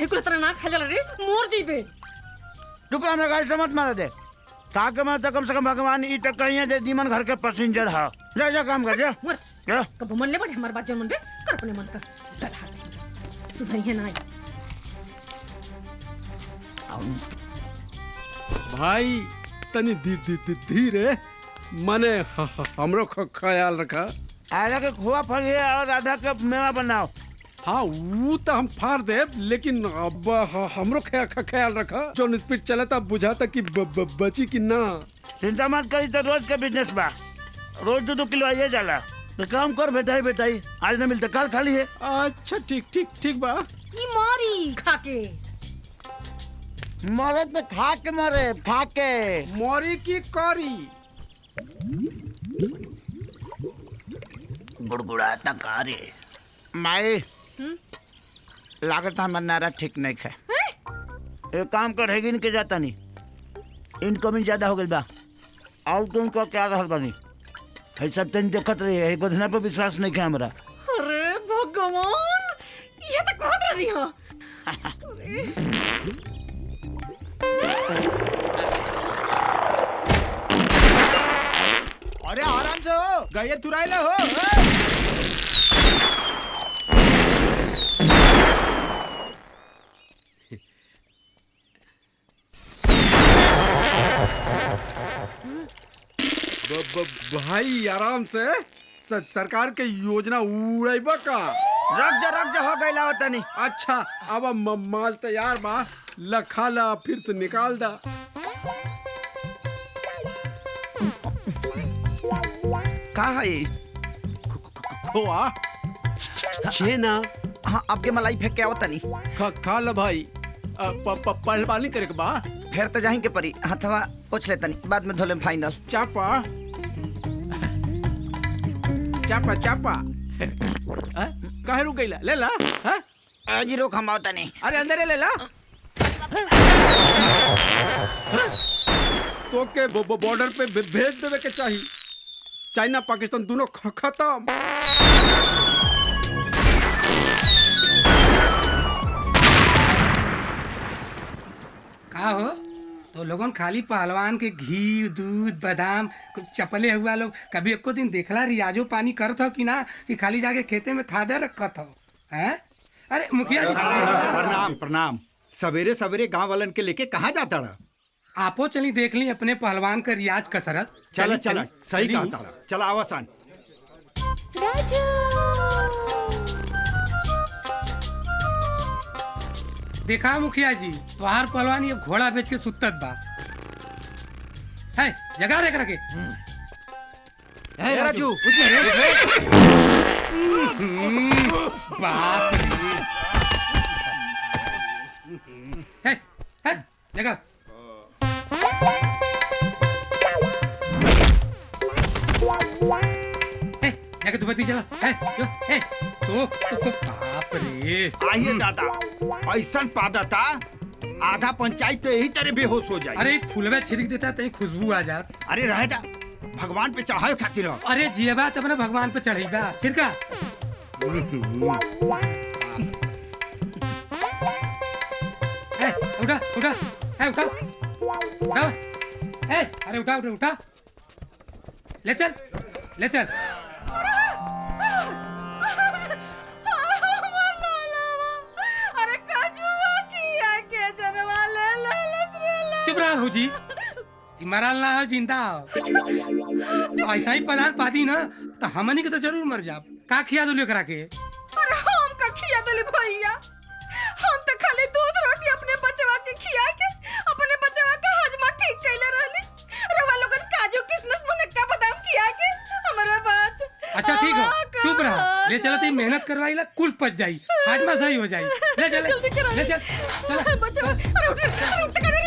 कुल तरह ना खा जाला रे मोर जीबे। चुप रह, हमरा गाड़ी से मत मार दे। ताकि मैं तो कम से कम भगवान ई तक कहीं दे दीमन घर के पैसेंजर हा। जा जा काम कर जा। मर क्या कब मन ले बड़े हमार बात जन मन बे कर अपने मन का गधा सुधरिए ना। भाई तनी धीरे मने हमरो ख्याल रखा। आधा के खोआ फलिए और आधा के मेवा बनाओ। हाँ वो तो हम फाड़ दे, लेकिन अब हमरो ख्याल रखा। जो स्पीड चला था बुझाता कि बची कि ना। चिंता मत करी, तो रोज का बिजनेस बा। रोज 2-2 किलो आइए जाला। तो काम कर बेटाई आज ना मिलता कल खाली है। अच्छा ठीक बा। ई मारी खाके मरे तो खा के मरे, खा के मोरी की करी गुड़गुड़ा तक आ रे माई। लागत हमार नारा ठीक नहीं है। एक काम कर है इनके जाता नहीं, इनकमिंग ज्यादा हो गई बा। और तुम को क्या रहल बानी है सब तन देखत रही है। गोधना पर विश्वास नहीं है हमरा। अरे भगवान ये तो कहत रही हां। अरे आराम से हो, गए तुराइले हो। भाई आराम से सरकार के योजना उड़ाइबा का। रख जा हो गई लावता नहीं। अच्छा अब माल तैयार बा, लखा ला फिर से निकाल दा। का है खोआ छेना। हाँ आपके मलाई फेंक के आवता नहीं। खा ला भाई। पहलवानी करे के बा। फिर तो जाही के परी हथवा पोछ लेता नहीं, बाद में धोले फाइनल। चापा काहे रुक गईला? ले ला। आज रोक हम आवता नहीं। अरे अंदर ले ला। तो के बॉर्डर पे भेज देवे के चाहिए। चाइना पाकिस्तान दोनों खत्म। का हो तो लोगन खाली पहलवान के घी दूध बादाम चपले हुआ लोग कभी एको दिन देखला रियाजो पानी करत हो कि ना, कि खाली जाके खेते में थादे रखत हो हैं? अरे मुखिया जी प्रणाम। सवेरे सवेरे गांव वालन के लेके कहाँ जाता रहा? आपो चली देख ली अपने पहलवान का रियाज कसरत। चला सही कहा तारा। चला आवासान। देखा मुखिया जी तोहार पहलवान ये घोड़ा बेच के सुतत बा है जगह रे करके। राजू बाप रे है जगह। जगह तू बत्ती चला है तो बाप रे। आइए दादा, ऐसा पादता आधा पंचायत तो यही तरह बेहोश हो जाए। अरे फूलवा छिड़क देता तो खुशबू आ जात। अरे रहे दा, भगवान पे चढ़ाए खातिर हो। अरे जियबा तब ना भगवान पे चढ़ेगा छिड़का। उठा उठा है उठा उठा है। अरे उठा उठा उठा ले चल ले चल। चुप रहा हो जी, मरल ना हो जिंदा हो। ऐसा ही पदार्थ पाती ना तो हमनी के तो जरूर मर जाब। का खिया दो करा के? अरे हम का खिया दले भैया, हम तो खाली दूध रोटी अपने बचवा के खिया के अपने बचवा का हजमा ठीक कैले रहली। रवा लोगन काजू किशमिश मुनक्का बादाम खिया के हमारा बात। अच्छा ठीक हो, चुप रहा। ले चला ती मेहनत करवाईला कुल पच जाई, हाजमा सही हो जाई। ले चल ले चल चल बचवा। अरे उठ कर रे।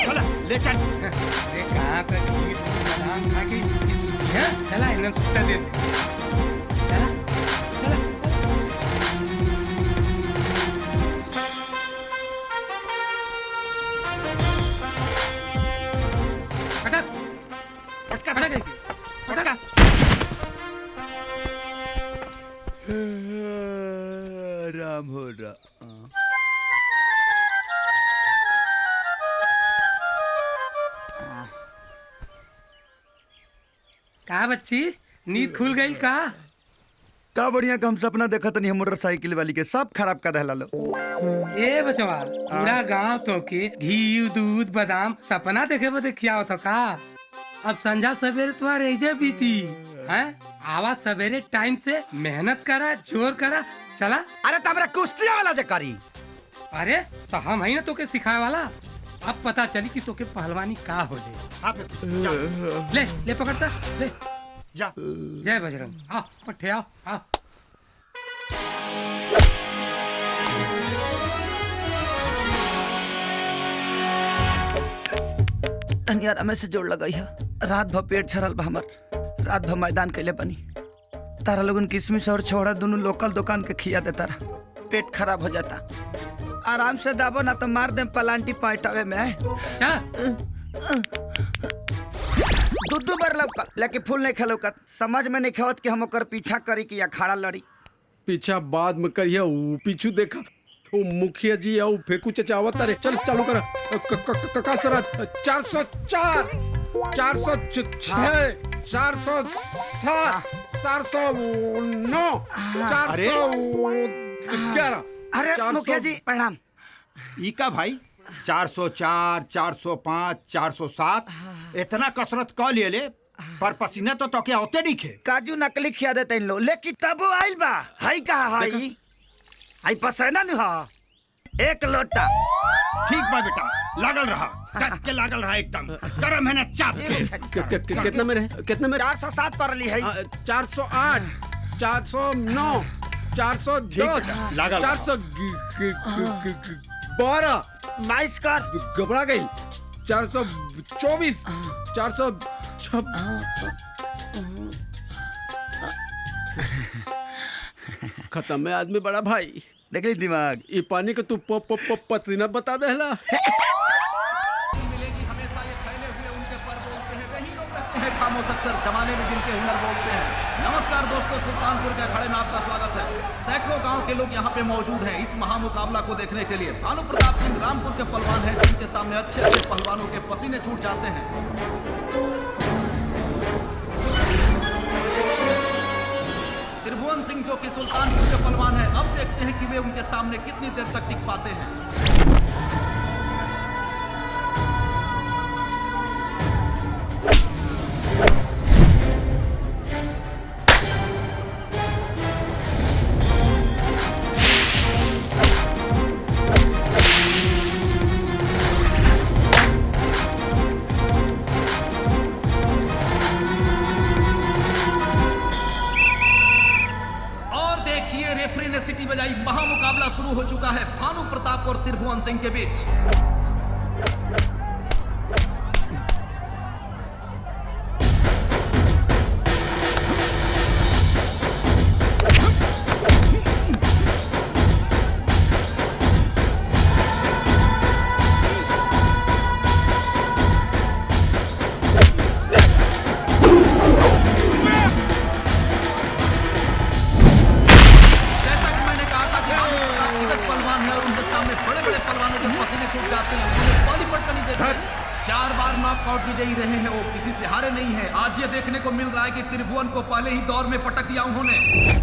चला ले चल। अरे कहां का खीर बादाम खा के है? चला इन्हें सुट्टा दे। चला चला पटका पटका पटका। राम हो रहा का बच्ची नींद खुल गई का? का बढ़िया का हम सपना देखा तनी मोटरसाइकिल वाली के सब खराब कर देला लो। ए बचवा पूरा गांव तो के घी दूध बादाम सपना देखे बदे खिया होता का? अब संझा सवेरे तुम्हारे ऐजे बीती हैं? आवाज सवेरे टाइम से मेहनत करा जोर करा चला। अरे तो हमरा कुश्तिया वाला से करी। अरे तो हम है ना तोके सिखाए वाला। अब पता चली कि तोके पहलवानी का हो जाए। हाँ फिर जा, ले ले पकड़ता ले। जा। जय बजरंग। आओ पट्टे आओ आओ। तनियारा में से जोड़ लगाई है। रात भर पेट छरल बा हमर। रात भर मैदान कैले बनी। तारा लोगन किशमिश और छोड़ा दोनों लोकल दुकान के खिया देता रहा। पेट खराब हो जाता। आराम से दाबो ना तो मार दे पलांटी पैटावे में। चला। दू बार लौका लेकिन फूल नहीं खेलौकत। समझ में नहीं खेवत कि हम ओकर पीछा करी कि अखाड़ा लड़ी। पीछा बाद में करिए। ऊ पीछू देखा वो मुखिया जी या फेंकू चचावत रे। चल चालू कर। कसरत 404 406 407 409 411। अरे मुखिया जी प्रणाम। ई का भाई 404 405 407 इतना कसरत कर लिए ले पर पसीना तो क्या होते नहीं खे। काजू नकली खिया देते इन लोग लेकिन तबो आइल बा। हाई कहा हाई आई पसेना नहीं हा। एक लोटा ठीक बा बेटा लागल रहा कस के लागल रहा एकदम कर मेहनत चाप के। कितना में रहे? कितना में? 407 पर ली है। 408 409 410 लागल 412 22 कर घबरा गई। 424 406 खत्म है आदमी बड़ा भाई। देख ली दिमाग। ये पानी का तू पसीना बता देला। मिलेगी हमेशा ये फैले हुए उनके पर बोलते हैं वही लोग रहते हैं खामोश अक्सर जमाने में जिनके हुनर बोलते हैं। नमस्कार दोस्तों, सुल्तानपुर के अखाड़े में आपका स्वागत है। सैकड़ों गांव के लोग यहाँ पे मौजूद हैं इस महामुकाबला को देखने के लिए। भानु प्रताप सिंह रामपुर के पहलवान हैं जिनके सामने अच्छे अच्छे पहलवानों के पसीने छूट जाते हैं। त्रिभुवन सिंह जो कि सुल्तानपुर के पहलवान हैं, अब देखते हैं कि वे उनके सामने कितनी देर तक टिक पाते हैं। रेफरी ने सीटी बजाई। महामुकाबला शुरू हो चुका है भानु प्रताप और त्रिभुवन सिंह के बीच। चार बार नॉकआउट विजयी रहे हैं वो, किसी से हारे नहीं है। आज ये देखने को मिल रहा है कि त्रिभुवन को पहले ही दौर में पटक दिया उन्होंने।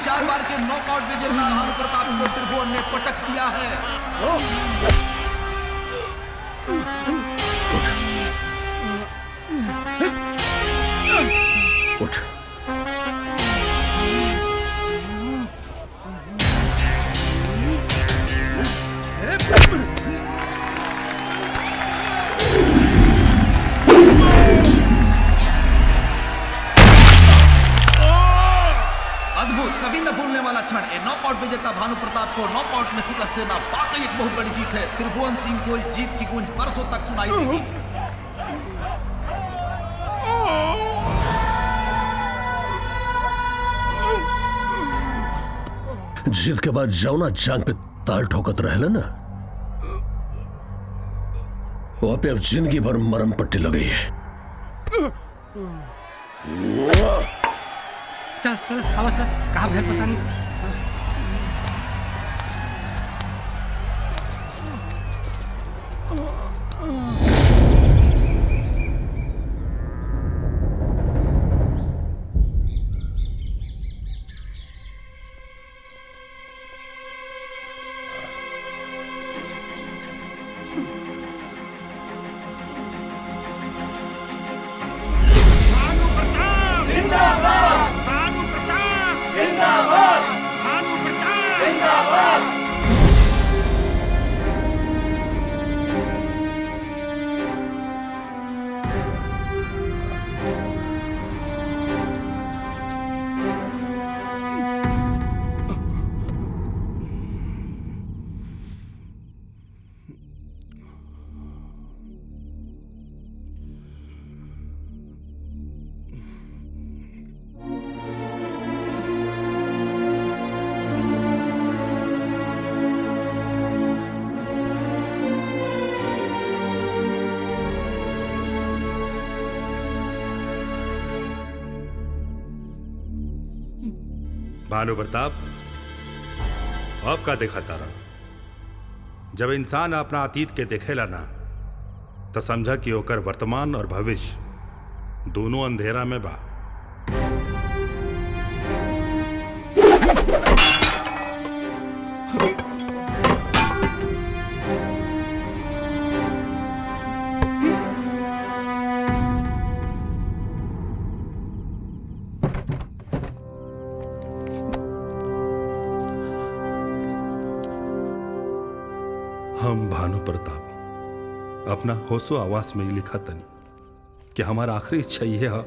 चार बार के नॉकआउट विजेता भानु प्रताप को त्रिभुवन ने पटक दिया है। उठ। अद्भुत, कभी न भूलने वाला क्षण। नॉकआउट विजेता भानु प्रताप को नॉकआउट में शिकस्त देना वाकई एक बहुत बड़ी जीत है। त्रिभुवन सिंह को इस जीत की गूंज बरसों तक सुनाई देगी। जीत के बाद जौना जांग पे ताल ठोकत रहला ना, वहां पे अब जिंदगी भर मरम पट्टी लगी है। चल चल आवाज कहाँ भैर पता नहीं। भानु प्रताप, अब का देखा तारा? जब इंसान अपना अतीत के देखेला ना, तो समझा कि ओकर वर्तमान और भविष्य दोनों अंधेरा में बा। हम भानु प्रताप अपना होशो आवास में ही लिखा तनी कि हमारा आखिरी इच्छा यह है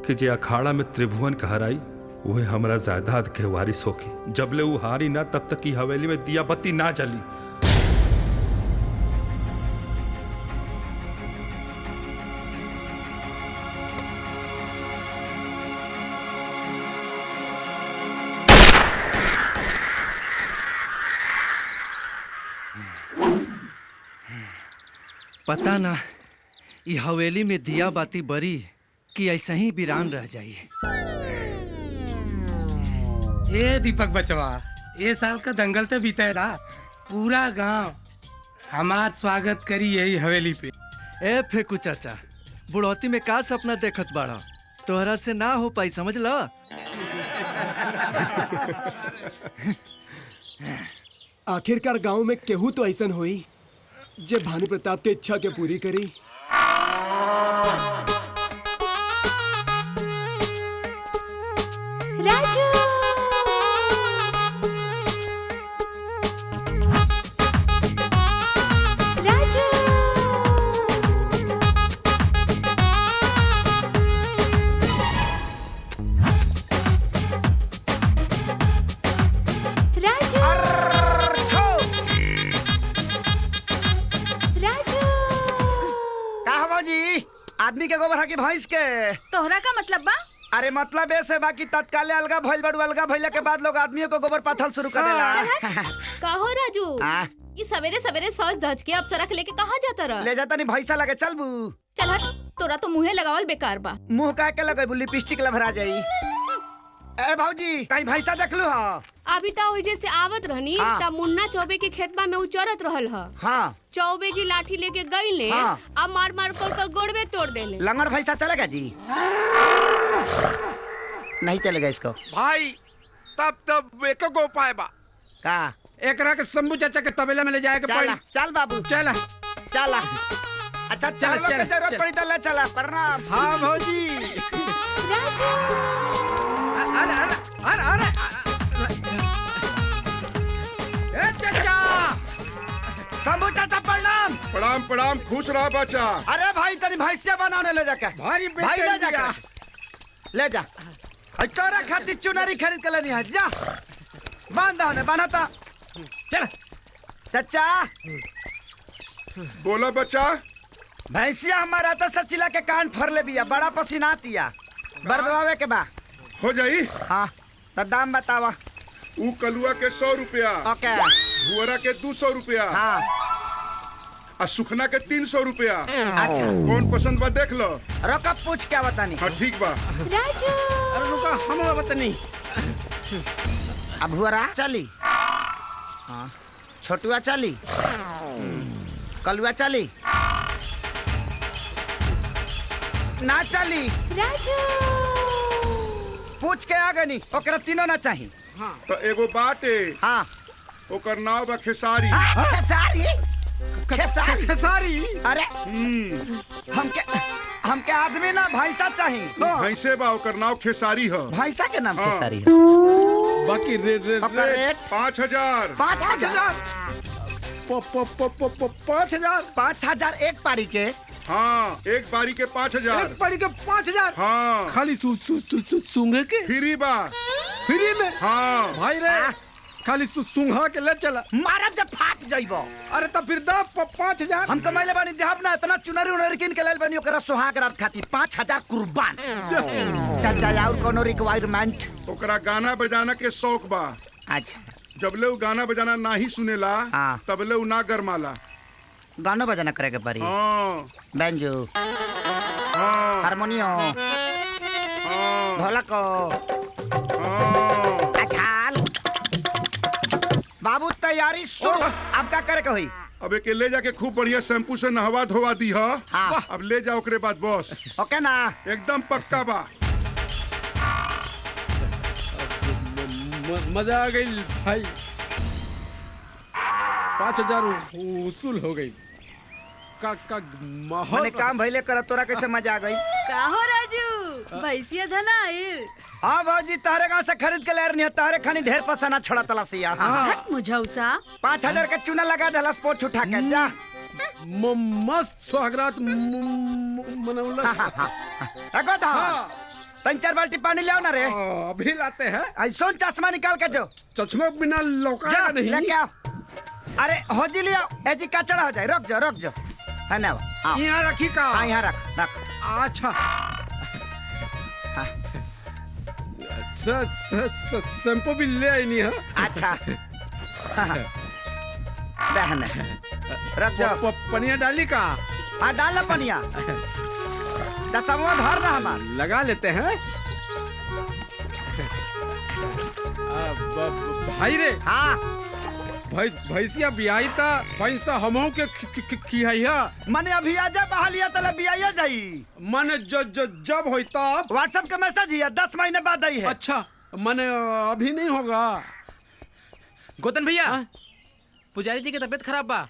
कि जे अखाड़ा में त्रिभुवन कहराई वह हमारा जायदाद के वारिस होगी। जब ले वो हारी ना तब तक की हवेली में दिया बत्ती ना जली। पता ना ये हवेली में दिया बाती बरी कि ऐसे ही वीरान रह जाई। ये दीपक बचवा, ये साल का दंगल तो बीते रहा। पूरा गांव हमार स्वागत करी यही हवेली पे। ए फेकू चाचा, बुढ़ौती में का सपना देखत बाड़ा? तोहरा से ना हो पाई, समझ लो। आखिरकार गांव में केहू तो ऐसन होई जे भानु प्रताप के इच्छा के पूरी करी। राजू, राजू, राजू, आदमी के गोबर हकी भैंस के। तोहरा का मतलब बा? अरे मतलब ऐसे बाकी तत्काल अलगा भइल बड़ू, अलगा भइला के बाद लोग आदमियों को गोबर पाथल शुरू कर देला। कहो राजू, ये सवेरे सवेरे सच धज के अब सरक लेके कहाँ जाता रहा? ले जाता नहीं भैंसा लगे, चल बू। चल हट, तोरा तो मुँहे लगावल बेकार बा। मुँह का के लगे लिपस्टिक लभरा जाई। ए भौजी, कहीं भैंसा देख लू? हाँ अभी तो वही जैसे आवत रहनी तब मुन्ना चौबे के खेतबा में उचरत रहल ह। हाँ चौबे जी लाठी लेके गई ले। हाँ। अब मार मार कर गोड़वे तोड़ देले। लंगड़ भैंसा चलेगा जी? नहीं चलेगा इसको भाई। तब एक को उपाय बा का? एकरा के शंभू चाचा के तबेला में ले जाए के पड़ी। चल बाबू चल चल। अच्छा चल, जरूरत पड़ी तो ले चला। प्रणाम। हाँ भौजी। अरे अरे अरे अरे ए चाचा, शंभू चाचा प्रणाम। प्रणाम प्रणाम, खुश रहा बच्चा। अरे भाई तनी भैंसिया बनाने ले जाके। भाई ले जा, ले जा। तोरा खातिर चुनरी खरीद के लेनी है, जा बांधा ने बनाता। चल चाचा। बोला बच्चा। भैंसिया हमारा तो सचिला के कान फर ले बिया, बड़ा पसीना आतिया। बरदवावे के बा हो जाई। हाँ तो दाम बतावा। ऊ कलुआ के 100 रुपया, ओके भुअरा के 200 रुपया, हाँ और सुखना के 300 रुपया। अच्छा कौन पसंद बा देख लो। रोका पूछ क्या बतानी। हाँ ठीक बा। राजू अरे रुका हम बतानी। अब हुआ चली, हाँ छोटुआ चली, कलुआ चली, ना चली। राजू पूछ के आ गनी ओकरा तीनों ना चाहिए। तो एगो बाटे, हाँ ओकर नाव बा खेसारी। खेसारी खेसारी खेसारी। अरे हमके आदमी ना भैंसा चाहिए। भैंसे बा, ओकर नाव खेसारी ह। भैंसा के नाम हाँ। खेसारी है। बाकी रेट 5000। 5000 5,000 एक पारी के। हाँ एक बारी के 5000। एक पारी के 5000। हाँ खाली सूंघे के फ्री बा। फ्री में। हाँ भाई रे खाली सूंघा के ले चला। मारब जब फाट जाइबो। अरे तो फिर दा 5000। हम कमाइले बानी देहब ना इतना चुनरी उनरी किन के लेल बानी ओकरा सुहाग रात खाती 5000 कुर्बान। चाचा और कोनो रिक्वायरमेंट? ओकरा गाना बजाना के शौक बा। अच्छा जबले उ गाना बजाना नाही सुनेला हाँ। तबले उ ना गरमाला। गाना बजाना करे के पड़ी। हाँ बैंजो, हाँ हारमोनियम, हाँ ढोलक, हाँ। अछाल। बाबू तैयारी शुरू। अब क्या करे के होई? अब एके ले जाके खूब बढ़िया शैम्पू से नहवा धोवा दी हा। हाँ। अब ले जाओ ओकरे बाद बॉस। ओके ना? एकदम पक्का बा। मजा आ गई भाई। 5000 वसूल हो गई। का माहौल मने काम भइले कर तोरा कैसे मजा आ गई? का हो राजू, भैंसिया धना आइल। हाँ भौजी तारे गाँव से खरीद के ले रही तारे खानी ढेर पसाना छोड़ा तलासिया। हट मुझौसा। 5000 का चूना लगा दहलस पोछ उठा के जा। मस्त सुहागरात मनौला। एगो था तीन चार बाल्टी पानी ले आओ ना रे। अभी लाते हैं। ऐसा चश्मा निकाल के जो। चश्मा बिना लौका नहीं। लेके आओ। अरे होजी ले आओ। एजी कचड़ा हो जाए। रुक जाओ है ना। यहाँ रखी का। हाँ यहाँ रख। अच्छा शैम्पू भी ले आई नहीं है। अच्छा बहन रख जाओ। पनिया डाली का। हाँ डाल पनिया। चश्मा धर ना हमार लगा लेते हैं। भाई रे। हाँ भैंसिया बियाई था भैंसा हमहू के खियाइया। मने अभी आजा बहालिया तले बियाइया जाई। मने जब होई तब। व्हाट्सएप के मैसेज ही है 10 महीने बाद आई है। अच्छा मने अभी नहीं होगा। गोतन भैया पुजारी जी की तबीयत खराब बा,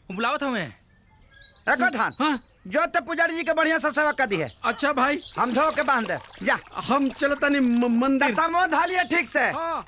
बुलावत हमें। एको धान हाँ? जो ते पुजारी जी के बढ़िया से सेवा कर दी है। अच्छा भाई हम धो के बांध दे जा। हम चलता नहीं मंदिर। समो धालिए ठीक से। हाँ।